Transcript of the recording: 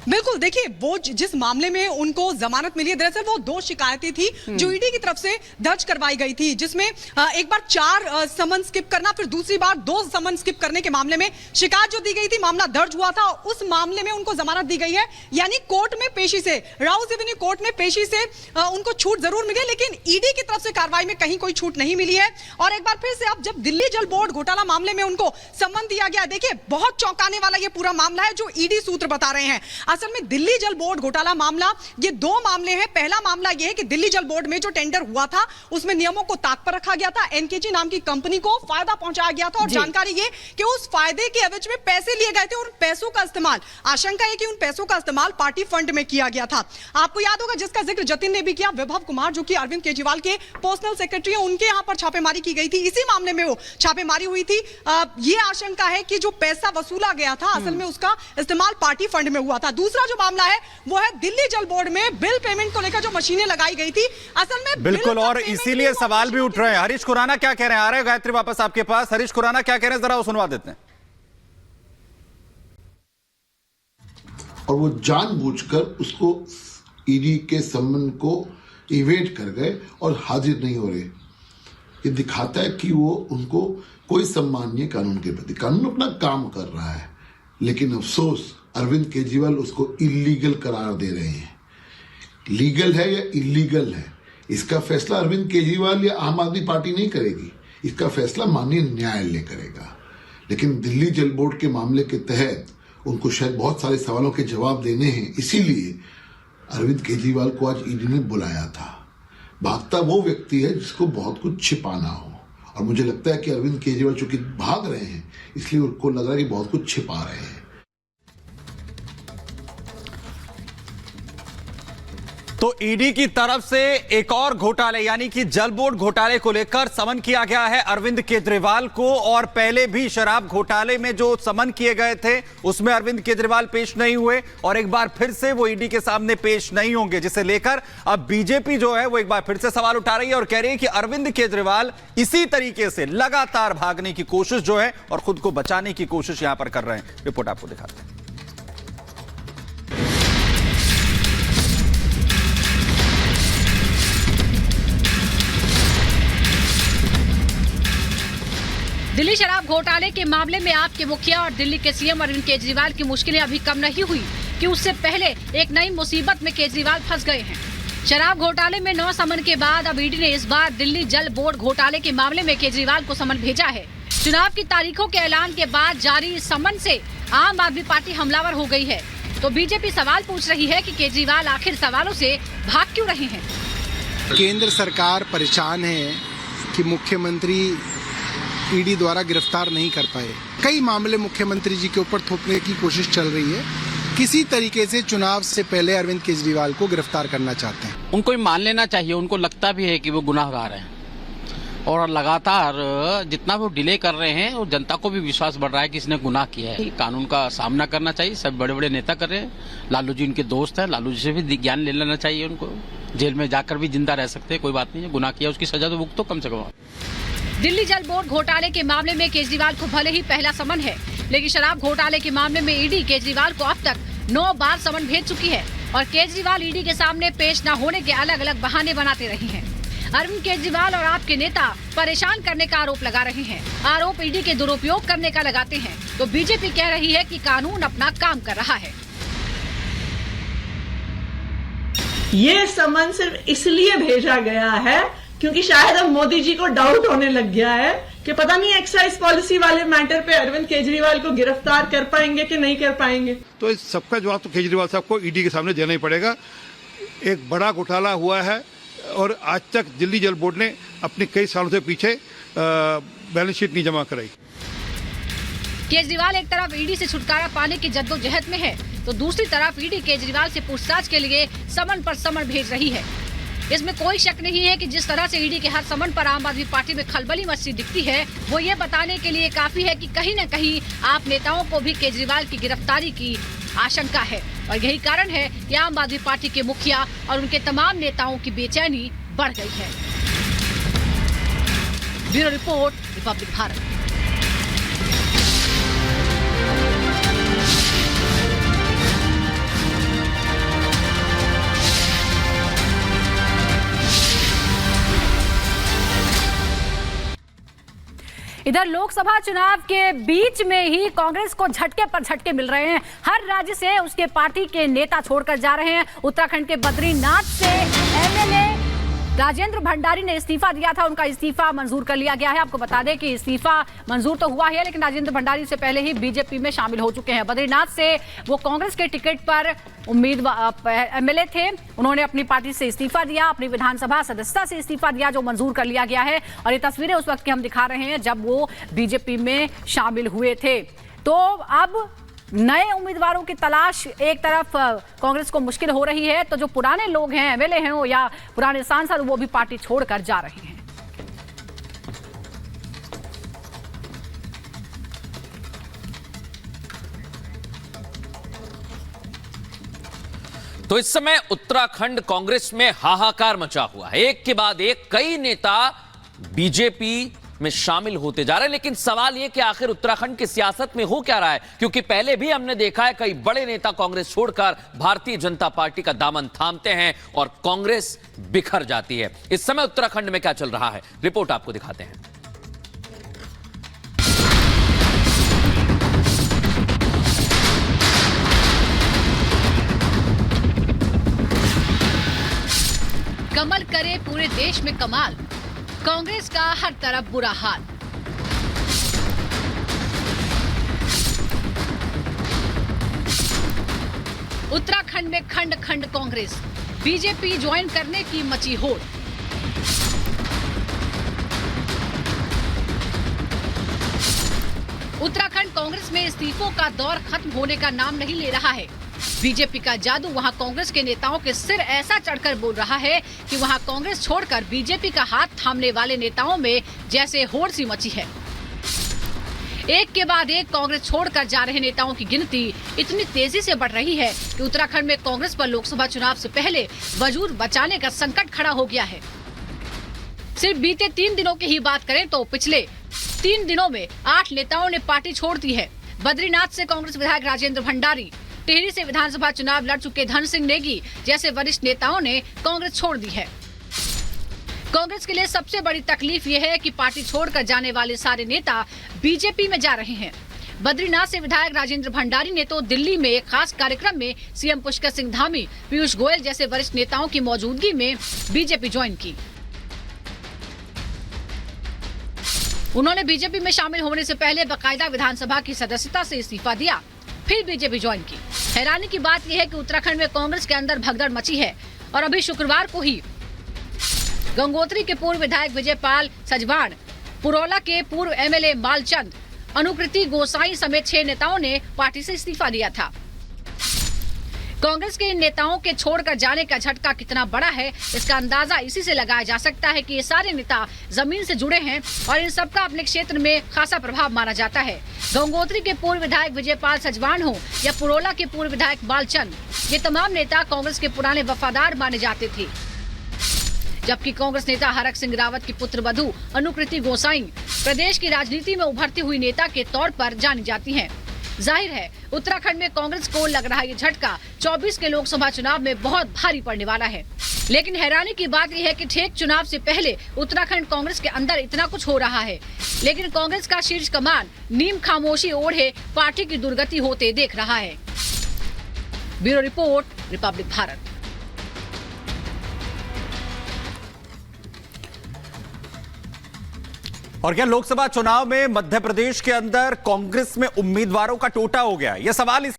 बिल्कुल, देखिए वो जिस मामले में उनको जमानत मिली है, दरअसल वो 2 शिकायतें थी जो ईडी की तरफ से दर्ज करवाई गई थी, जिसमें एक बार 4 समन स्किप करना, फिर दूसरी बार 2 समन स्किप करने के मामले में शिकायत जो दी गई थी, मामला दर्ज हुआ था, उस मामले में उनको जमानत दी गई है। यानी कोर्ट में पेशी से, राउस एवेन्यू कोर्ट में पेशी से उनको छूट जरूर मिली, लेकिन ईडी की तरफ से कार्रवाई में कहीं कोई छूट नहीं मिली है। और एक बार फिर से अब जब दिल्ली जल बोर्ड घोटाला मामले में उनको सम्मन दिया गया, देखिए बहुत चौंकाने वाला ये पूरा मामला है जो ईडी सूत्र बता रहे हैं। असल में दिल्ली जल बोर्ड घोटाला मामला, ये 2 मामले हैं। पहला मामला ये है कि दिल्ली जल बोर्ड में जो टेंडर हुआ था उसमें नियमों को ताक पर रखा गया था, एनकेजी नाम की कंपनी को फायदा पहुंचाया गया था, और जानकारी ये कि उस फायदे के एवज में पैसे लिए गए थे और पैसों का इस्तेमाल, आशंका है कि उन पैसों का इस्तेमाल पार्टी फंड में किया गया था। आपको याद होगा, जिसका जिक्र जतिन ने भी किया, विभव कुमार जो कि अरविंद केजरीवाल के पर्सनल सेक्रेटरी हैं, उनके यहां पर छापेमारी की गई थी, इसी मामले में वो छापेमारी हुई थी। ये आशंका है कि जो पैसा वसूला गया था असल में उसका इस्तेमाल पार्टी फंड में हुआ था। दूसरा जो मामला है वो है दिल्ली जल बोर्ड में बिल पेमेंट को लेकर जो मशीनें लगाई गई थी, असल में बिल्कुल, और इसीलिए सवाल भी उठ रहे हैं। हरीश खुराना क्या कह रहे हैं? आ रहे हैं गायत्री वापस आपके पास। हरीश खुराना क्या कह रहे हैं, जरा वो सुनवा देते हैं। और वो जानबूझकर उसको ईडी के सम्मन को इवेट कर गए और हाजिर नहीं हो रहे। ये दिखाता है कि वो उनको कोई सम्मान नहीं है कानून के प्रति। कानून अपना काम कर रहा है, लेकिन अफसोस अरविंद केजरीवाल उसको इलीगल करार दे रहे हैं। लीगल है या इलीगल है, इसका फैसला अरविंद केजरीवाल या आम आदमी पार्टी नहीं करेगी, इसका फैसला माननीय न्यायालय करेगा। लेकिन दिल्ली जल बोर्ड के मामले के तहत उनको शायद बहुत सारे सवालों के जवाब देने हैं, इसीलिए अरविंद केजरीवाल को आज ईडी ने बुलाया था। भागता वो व्यक्ति है जिसको बहुत कुछ छिपाना हो, और मुझे लगता है कि अरविंद केजरीवाल चूंकि भाग रहे हैं, इसलिए उनको लग रहा है कि बहुत कुछ छिपा रहे हैं। तो ईडी की तरफ से एक और घोटाले यानी कि जल बोर्ड घोटाले को लेकर समन किया गया है अरविंद केजरीवाल को, और पहले भी शराब घोटाले में जो समन किए गए थे उसमें अरविंद केजरीवाल पेश नहीं हुए, और एक बार फिर से वो ईडी के सामने पेश नहीं होंगे, जिसे लेकर अब बीजेपी जो है वो एक बार फिर से सवाल उठा रही है और कह रही है कि अरविंद केजरीवाल इसी तरीके से लगातार भागने की कोशिश जो है और खुद को बचाने की कोशिश यहां पर कर रहे हैं। रिपोर्ट आपको दिखाते हैं। दिल्ली शराब घोटाले के मामले में आपके मुखिया और दिल्ली के सीएम अरविंद केजरीवाल की मुश्किलें अभी कम नहीं हुई कि उससे पहले एक नई मुसीबत में केजरीवाल फंस गए हैं। शराब घोटाले में 9 समन के बाद अब ईडी ने इस बार दिल्ली जल बोर्ड घोटाले के मामले में केजरीवाल को समन भेजा है। चुनाव की तारीखों के ऐलान के बाद जारी समन से आम आदमी पार्टी हमलावर हो गई है। तो बीजेपी सवाल पूछ रही है कि केजरीवाल आखिर सवालों से भाग क्यों रहे हैं। केंद्र सरकार परेशान है कि मुख्यमंत्री ईडी द्वारा गिरफ्तार नहीं कर पाए। कई मामले मुख्यमंत्री जी के ऊपर थोपने की कोशिश चल रही है। किसी तरीके से चुनाव से पहले अरविंद केजरीवाल को गिरफ्तार करना चाहते हैं। उनको भी मान लेना चाहिए, उनको लगता भी है कि वो गुनाहगार हैं, और लगातार जितना वो डिले कर रहे हैं और जनता को भी विश्वास बढ़ रहा है कि इसने गुनाह किया है। कानून का सामना करना चाहिए। सब बड़े बड़े नेता कर रहे हैं, लालू जी उनके दोस्त हैं, लालू जी से भी ज्ञान ले लेना चाहिए उनको। जेल में जाकर भी जिंदा रह सकते हैं, कोई बात नहीं है, गुनाह किया उसकी सजा तो भुगतो कम से कम। दिल्ली जल बोर्ड घोटाले के मामले में केजरीवाल को भले ही पहला समन है, लेकिन शराब घोटाले के मामले में ईडी केजरीवाल को अब तक 9 बार समन भेज चुकी है, और केजरीवाल ईडी के सामने पेश न होने के अलग अलग बहाने बनाते रहे हैं। अरविंद केजरीवाल और आपके नेता परेशान करने का आरोप लगा रहे हैं, आरोप ईडी के दुरुपयोग करने का लगाते हैं। तो बीजेपी कह रही है कि कानून अपना काम कर रहा है। ये समन सिर्फ इसलिए भेजा गया है क्योंकि शायद अब मोदी जी को डाउट होने लग गया है कि पता नहीं एक्साइज पॉलिसी वाले मैटर पे अरविंद केजरीवाल को गिरफ्तार कर पाएंगे कि नहीं कर पाएंगे। तो इस सबका जवाब तो केजरीवाल साहब को ईडी के सामने देना ही पड़ेगा। एक बड़ा घोटाला हुआ है, और आज तक दिल्ली जल बोर्ड ने अपने कई सालों से पीछे बैलेंस शीट नहीं जमा कराई। केजरीवाल एक तरफ ईडी से छुटकारा पाने की जद्दोजहद में है, तो दूसरी तरफ ईडी केजरीवाल से पूछताछ के लिए समन पर समन भेज रही है। इसमें कोई शक नहीं है कि जिस तरह से ईडी के हर समन पर आम आदमी पार्टी में खलबली मची दिखती है, वो ये बताने के लिए काफी है कि कहीं न कहीं आप नेताओं को भी केजरीवाल की गिरफ्तारी की आशंका है, और यही कारण है कि आम आदमी पार्टी के मुखिया और उनके तमाम नेताओं की बेचैनी बढ़ गई है। Bureau report, Republic Bharat. इधर लोकसभा चुनाव के बीच में ही कांग्रेस को झटके पर झटके मिल रहे हैं। हर राज्य से उसके पार्टी के नेता छोड़कर जा रहे हैं। उत्तराखंड के बद्रीनाथ से एमएलए राजेंद्र भंडारी ने इस्तीफा दिया था, उनका इस्तीफा मंजूर कर लिया गया है। आपको बता दें कि इस्तीफा मंजूर तो हुआ है, लेकिन राजेंद्र भंडारी से पहले ही बीजेपी में शामिल हो चुके हैं। बद्रीनाथ से वो कांग्रेस के टिकट पर उम्मीदवार एमएलए थे, उन्होंने अपनी पार्टी से इस्तीफा दिया, अपनी विधानसभा सदस्यता से इस्तीफा दिया, जो मंजूर कर लिया गया है। और ये तस्वीरें उस वक्त की हम दिखा रहे हैं जब वो बीजेपी में शामिल हुए थे। तो अब नए उम्मीदवारों की तलाश एक तरफ कांग्रेस को मुश्किल हो रही है, तो जो पुराने लोग हैं, एमएलए हैं या पुराने सांसद, वो भी पार्टी छोड़कर जा रहे हैं। तो इस समय उत्तराखंड कांग्रेस में हाहाकार मचा हुआ है। एक के बाद एक कई नेता बीजेपी में शामिल होते जा रहे हैं, लेकिन सवाल यह कि आखिर उत्तराखंड की सियासत में हो क्या रहा है, क्योंकि पहले भी हमने देखा है कई बड़े नेता कांग्रेस छोड़कर भारतीय जनता पार्टी का दामन थामते हैं और कांग्रेस बिखर जाती है। इस समय उत्तराखंड में क्या चल रहा है, रिपोर्ट आपको दिखाते हैं। कमल करे पूरे देश में कमाल, कांग्रेस का हर तरफ बुरा हाल। उत्तराखंड में खंड खंड कांग्रेस, बीजेपी ज्वाइन करने की मची होड़। उत्तराखंड कांग्रेस में इस्तीफों का दौर खत्म होने का नाम नहीं ले रहा है। बीजेपी का जादू वहां कांग्रेस के नेताओं के सिर ऐसा चढ़कर बोल रहा है कि वहां कांग्रेस छोड़कर बीजेपी का हाथ थामने वाले नेताओं में जैसे होड़ सी मची है। एक के बाद एक कांग्रेस छोड़कर जा रहे नेताओं की गिनती इतनी तेजी से बढ़ रही है कि उत्तराखंड में कांग्रेस पर लोकसभा चुनाव से पहले वजूद बचाने का संकट खड़ा हो गया है। सिर्फ बीते 3 दिनों की ही बात करें तो पिछले 3 दिनों में 8 नेताओं ने पार्टी छोड़ दी है। बद्रीनाथ से कांग्रेस विधायक राजेंद्र भंडारी, टिहरी से विधानसभा चुनाव लड़ चुके धन सिंह नेगी जैसे वरिष्ठ नेताओं ने कांग्रेस छोड़ दी है। कांग्रेस के लिए सबसे बड़ी तकलीफ यह है कि पार्टी छोड़कर जाने वाले सारे नेता बीजेपी में जा रहे हैं। बद्रीनाथ से विधायक राजेंद्र भंडारी ने तो दिल्ली में एक खास कार्यक्रम में सीएम पुष्कर सिंह धामी, पीयूष गोयल जैसे वरिष्ठ नेताओं की मौजूदगी में बीजेपी ज्वाइन की। उन्होंने बीजेपी में शामिल होने से पहले बाकायदा विधानसभा की सदस्यता से इस्तीफा दिया, फिर बीजेपी ज्वाइन की। हैरानी की बात यह है कि उत्तराखंड में कांग्रेस के अंदर भगदड़ मची है और अभी शुक्रवार को ही गंगोत्री के पूर्व विधायक विजयपाल सजवाण, पुरौला के पूर्व एमएलए मालचंद, अनुकृति गोसाई समेत 6 नेताओं ने पार्टी से इस्तीफा दिया था। कांग्रेस के इन नेताओं के छोड़कर जाने का झटका कितना बड़ा है, इसका अंदाजा इसी से लगाया जा सकता है कि ये सारे नेता जमीन से जुड़े हैं और इन सबका अपने क्षेत्र में खासा प्रभाव माना जाता है। गंगोत्री के पूर्व विधायक विजयपाल सजवाण हो या पुरौला के पूर्व विधायक बालचंद, ये तमाम नेता कांग्रेस के पुराने वफादार माने जाते थे। जबकि कांग्रेस नेता हरक सिंह रावत की पुत्र वधू अनुकृति गोसाई प्रदेश की राजनीति में उभरती हुई नेता के तौर पर जानी जाती हैं। जाहिर है उत्तराखंड में कांग्रेस को लग रहा ये झटका 24 के लोकसभा चुनाव में बहुत भारी पड़ने वाला है। लेकिन हैरानी की बात यह है कि ठीक चुनाव से पहले उत्तराखंड कांग्रेस के अंदर इतना कुछ हो रहा है, लेकिन कांग्रेस का शीर्ष कमान नीम खामोशी ओढ़े पार्टी की दुर्गति होते देख रहा है। Bureau report, Republic Bharat. और क्या लोकसभा चुनाव में मध्य प्रदेश के अंदर कांग्रेस में उम्मीदवारों का टोटा हो गया? यह सवाल इस